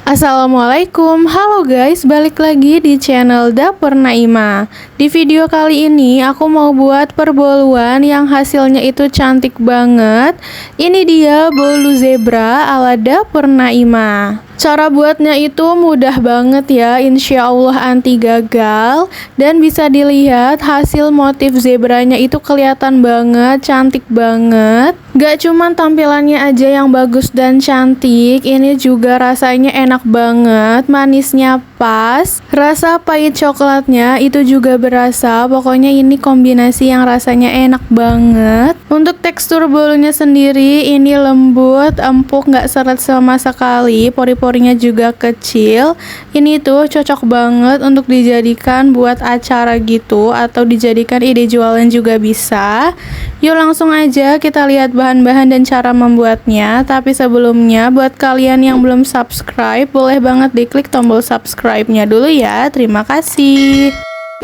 Assalamualaikum, halo guys, balik lagi di channel Dapur Naima. Di video kali ini aku mau buat perboluan yang hasilnya itu cantik banget. Ini dia bolu zebra ala Dapur Naima. Cara buatnya itu mudah banget ya, insya Allah anti gagal. Dan bisa dilihat hasil motif zebranya itu kelihatan banget, cantik banget. Gak cuman tampilannya aja yang bagus dan cantik, ini juga rasanya enak banget, manisnya pas, rasa pahit coklatnya itu juga berasa. Pokoknya ini kombinasi yang rasanya enak banget. Untuk tekstur bolunya sendiri ini lembut, empuk, gak seret sama sekali, pori-porinya juga kecil. Ini tuh cocok banget untuk dijadikan buat acara gitu, atau dijadikan ide jualan juga bisa. Yuk langsung aja kita lihat bahan-bahan dan cara membuatnya. Tapi sebelumnya buat kalian yang belum subscribe, boleh banget diklik tombol subscribe-nya dulu ya. Terima kasih.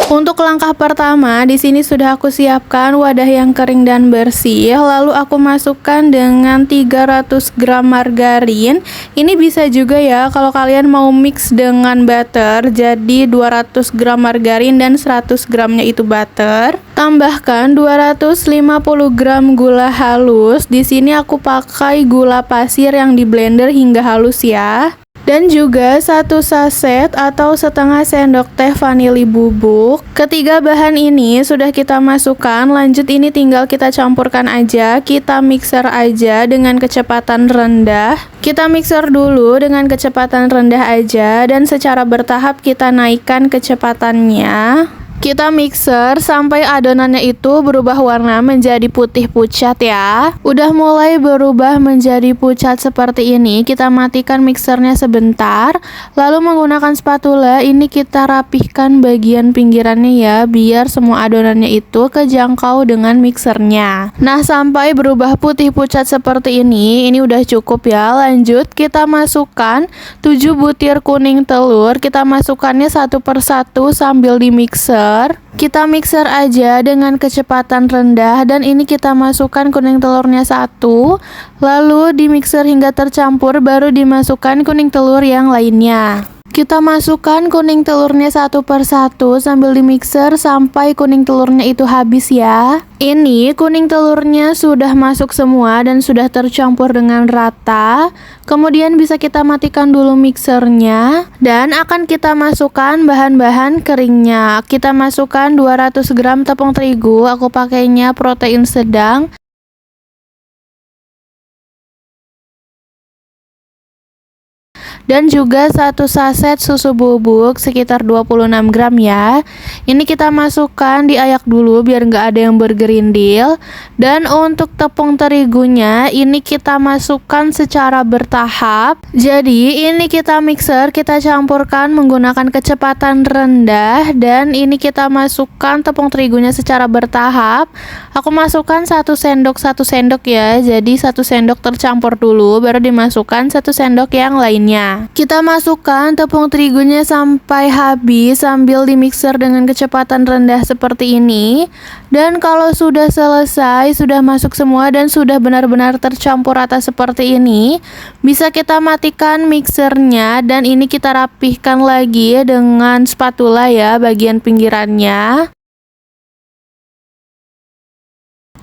Untuk langkah pertama, di sini sudah aku siapkan wadah yang kering dan bersih. Lalu aku masukkan dengan 300 gram margarin. Ini bisa juga ya kalau kalian mau mix dengan butter. Jadi 200 gram margarin dan 100 gramnya itu butter. Tambahkan 250 gram gula halus. Di sini aku pakai gula pasir yang di blender hingga halus ya. Dan juga 1 saset atau setengah sendok teh vanili bubuk. Ketiga bahan ini sudah kita masukkan. Lanjut ini tinggal kita campurkan aja. Kita mixer aja dengan kecepatan rendah. Kita mixer dulu dengan kecepatan rendah aja. Dan secara bertahap kita naikkan kecepatannya. Kita mixer sampai adonannya itu berubah warna menjadi putih pucat ya. Udah mulai berubah menjadi pucat seperti ini, kita matikan mixernya sebentar. Lalu menggunakan spatula ini kita rapihkan bagian pinggirannya ya, biar semua adonannya itu kejangkau dengan mixernya. Nah, sampai berubah putih pucat seperti ini udah cukup ya. Lanjut kita masukkan 7 butir kuning telur. Kita masukkannya satu persatu sambil di mixer. Kita mixer aja dengan kecepatan rendah. Dan ini kita masukkan kuning telurnya satu. Lalu di mixer hingga tercampur, baru dimasukkan kuning telur yang lainnya. Kita masukkan kuning telurnya satu persatu sambil dimixer sampai kuning telurnya itu habis ya. Ini kuning telurnya sudah masuk semua dan sudah tercampur dengan rata. Kemudian bisa kita matikan dulu mixernya dan akan kita masukkan bahan-bahan keringnya. Kita masukkan 200 gram tepung terigu, aku pakainya protein sedang. Dan juga 1 saset susu bubuk sekitar 26 gram ya. Ini kita masukkan, diayak dulu biar nggak ada yang bergerindil. Dan untuk tepung terigunya ini kita masukkan secara bertahap. Jadi ini kita mixer, kita campurkan menggunakan kecepatan rendah. Dan ini kita masukkan tepung terigunya secara bertahap. Aku masukkan 1 sendok ya. Jadi 1 sendok tercampur dulu, baru dimasukkan 1 sendok yang lainnya. Kita masukkan tepung terigunya sampai habis sambil dimixer dengan kecepatan rendah seperti ini. Dan kalau sudah selesai, sudah masuk semua dan sudah benar-benar tercampur rata seperti ini, bisa kita matikan mixernya dan ini kita rapihkan lagi dengan spatula ya bagian pinggirannya.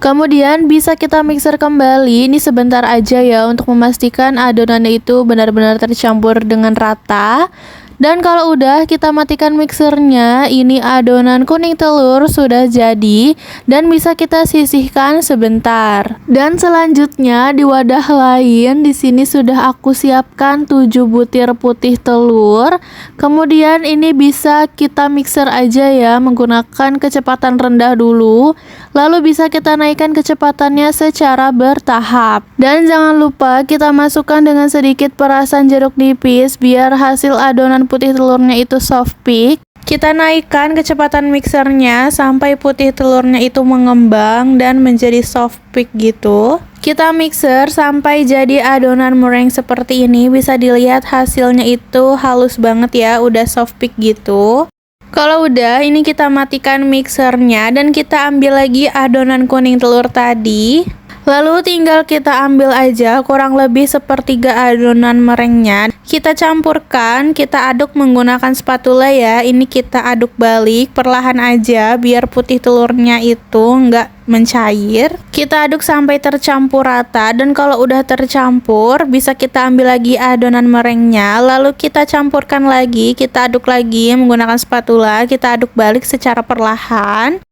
Kemudian bisa kita mixer kembali, ini sebentar aja ya untuk memastikan adonannya itu benar-benar tercampur dengan rata. Dan kalau udah kita matikan mixernya, ini adonan kuning telur sudah jadi dan bisa kita sisihkan sebentar. Dan selanjutnya di wadah lain di sini sudah aku siapkan 7 butir putih telur. Kemudian ini bisa kita mixer aja ya menggunakan kecepatan rendah dulu. Lalu bisa kita naikkan kecepatannya secara bertahap. Dan jangan lupa kita masukkan dengan sedikit perasan jeruk nipis biar hasil adonan putih telurnya itu soft peak. Kita naikkan kecepatan mixernya sampai putih telurnya itu mengembang dan menjadi soft peak gitu. Kita mixer sampai jadi adonan meringue seperti ini. Bisa dilihat hasilnya itu halus banget ya, udah soft peak gitu. Kalau udah, ini kita matikan mixernya dan kita ambil lagi adonan kuning telur tadi. Lalu tinggal kita ambil aja kurang lebih sepertiga adonan merengnya. Kita campurkan, kita aduk menggunakan spatula ya. Ini kita aduk balik perlahan aja biar putih telurnya itu nggak mencair. Kita aduk sampai tercampur rata, dan kalau udah tercampur bisa kita ambil lagi adonan merengnya, lalu kita campurkan lagi, kita aduk lagi menggunakan spatula, kita aduk balik secara perlahan.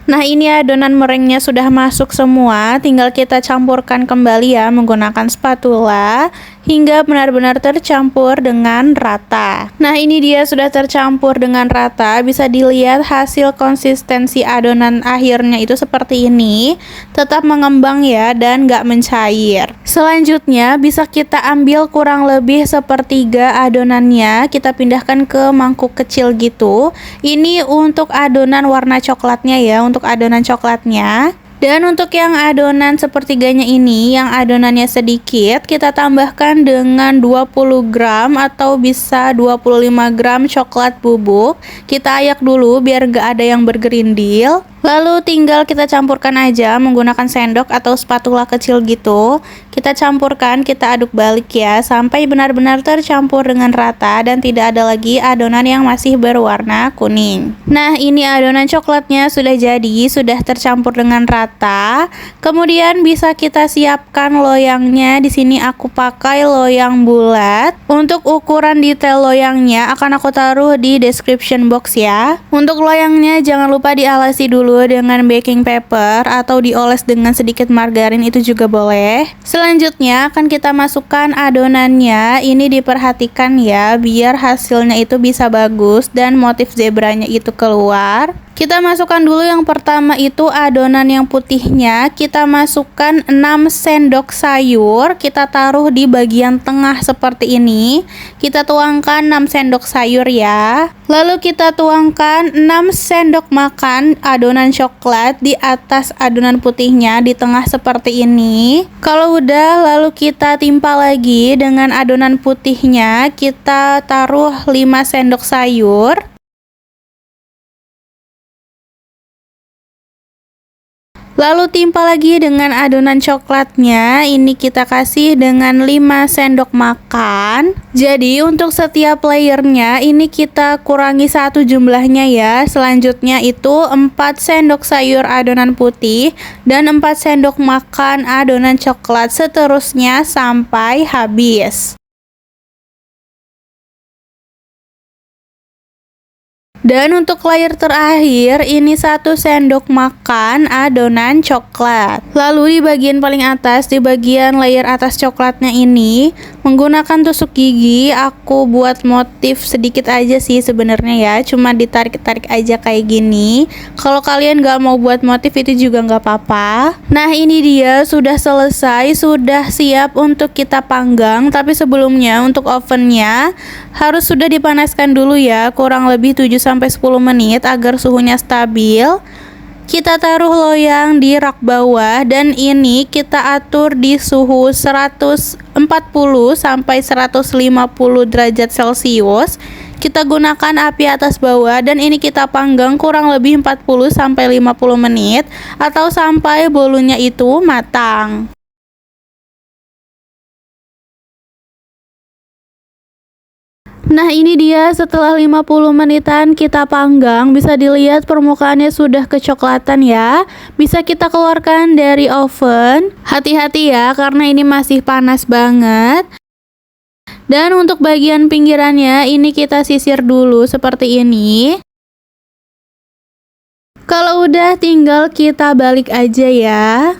Nah, ini adonan merengnya sudah masuk semua, tinggal kita campurkan kembali ya menggunakan spatula hingga benar-benar tercampur dengan rata. Nah, ini dia sudah tercampur dengan rata, bisa dilihat hasil konsistensi adonan akhirnya itu seperti ini, tetap mengembang ya dan nggak mencair. Selanjutnya bisa kita ambil kurang lebih sepertiga adonannya, kita pindahkan ke mangkuk kecil gitu. Ini untuk adonan warna coklatnya ya, untuk adonan coklatnya. Dan untuk yang adonan sepertiganya ini, yang adonannya sedikit, kita tambahkan dengan 20 gram atau bisa 25 gram coklat bubuk. Kita ayak dulu biar gak ada yang bergerindil. Lalu tinggal kita campurkan aja menggunakan sendok atau spatula kecil gitu. Kita campurkan, kita aduk balik ya sampai benar-benar tercampur dengan rata dan tidak ada lagi adonan yang masih berwarna kuning. Nah, ini adonan coklatnya sudah jadi, sudah tercampur dengan rata. Kemudian bisa kita siapkan loyangnya. Di sini aku pakai loyang bulat. Untuk ukuran detail loyangnya akan aku taruh di description box ya. Untuk loyangnya jangan lupa dialasi dulu dengan baking paper atau dioles dengan sedikit margarin, itu juga boleh. Selanjutnya akan kita masukkan adonannya. Ini diperhatikan ya biar hasilnya itu bisa bagus dan motif zebranya itu keluar. Kita masukkan dulu yang pertama itu adonan yang putihnya. Kita masukkan 6 sendok sayur, kita taruh di bagian tengah seperti ini. Kita tuangkan 6 sendok sayur ya. Lalu kita tuangkan 6 sendok makan adonan coklat di atas adonan putihnya di tengah seperti ini. Kalau udah, lalu kita timpa lagi dengan adonan putihnya. Kita taruh 5 sendok sayur. Lalu timpa lagi dengan adonan coklatnya. Ini kita kasih dengan 5 sendok makan. Jadi untuk setiap layernya ini kita kurangi 1 jumlahnya ya. Selanjutnya itu 4 sendok sayur adonan putih dan 4 sendok makan adonan coklat, seterusnya sampai habis. Dan untuk layer terakhir ini 1 sendok makan adonan coklat. Lalu di bagian paling atas, di bagian layer atas coklatnya ini, menggunakan tusuk gigi aku buat motif sedikit aja sih sebenarnya ya, cuma ditarik-tarik aja kayak gini. Kalau kalian gak mau buat motif itu juga gak apa-apa. Nah, ini dia sudah selesai, sudah siap untuk kita panggang. Tapi sebelumnya untuk ovennya harus sudah dipanaskan dulu ya, kurang lebih 7-10 menit agar suhunya stabil. Kita taruh loyang di rak bawah dan ini kita atur di suhu 140 sampai 150 derajat Celcius. Kita gunakan api atas bawah dan ini kita panggang kurang lebih 40 sampai 50 menit atau sampai bolunya itu matang. Nah, ini dia setelah 50 menitan kita panggang, bisa dilihat permukaannya sudah kecoklatan ya. Bisa kita keluarkan dari oven. Hati-hati ya karena ini masih panas banget. Dan untuk bagian pinggirannya ini kita sisir dulu seperti ini. Kalau udah tinggal kita balik aja ya.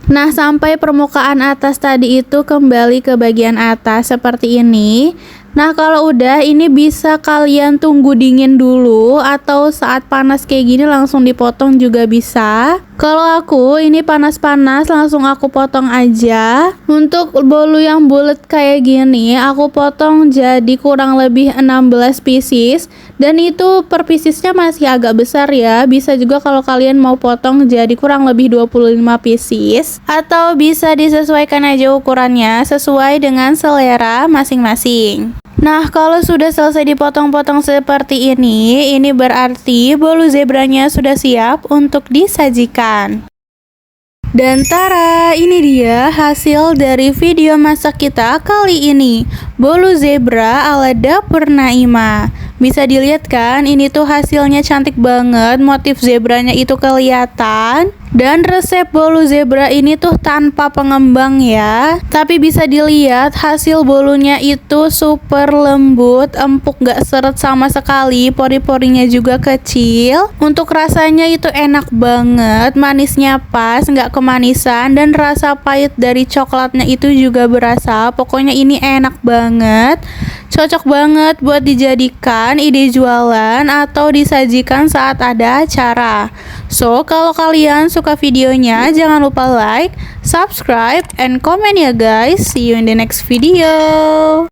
Nah, sampai permukaan atas tadi itu kembali ke bagian atas seperti ini. Nah, kalau udah ini bisa kalian tunggu dingin dulu atau saat panas kayak gini langsung dipotong juga bisa. Kalau aku ini panas-panas langsung aku potong aja. Untuk bolu yang bulat kayak gini aku potong jadi kurang lebih 16 pieces. Dan itu per piecesnya masih agak besar ya. Bisa juga kalau kalian mau potong jadi kurang lebih 25 pieces. Atau bisa disesuaikan aja ukurannya sesuai dengan selera masing-masing. Nah, kalau sudah selesai dipotong-potong seperti ini berarti bolu zebranya sudah siap untuk disajikan. Dan tara, ini dia hasil dari video masak kita kali ini. Bolu zebra ala dapur Naima. Bisa dilihat kan, ini tuh hasilnya cantik banget. Motif zebranya itu kelihatan. Dan resep bolu zebra ini tuh tanpa pengembang ya. Tapi bisa dilihat hasil bolunya itu super lembut, empuk, gak seret sama sekali. Pori-porinya juga kecil. Untuk rasanya itu enak banget, manisnya pas, gak kemanisan. Dan rasa pahit dari coklatnya itu juga berasa. Pokoknya ini enak banget. Cocok banget buat dijadikan ide jualan atau disajikan saat ada acara. So, kalau kalian suka videonya, jangan lupa like, subscribe, and comment ya guys. See you in the next video.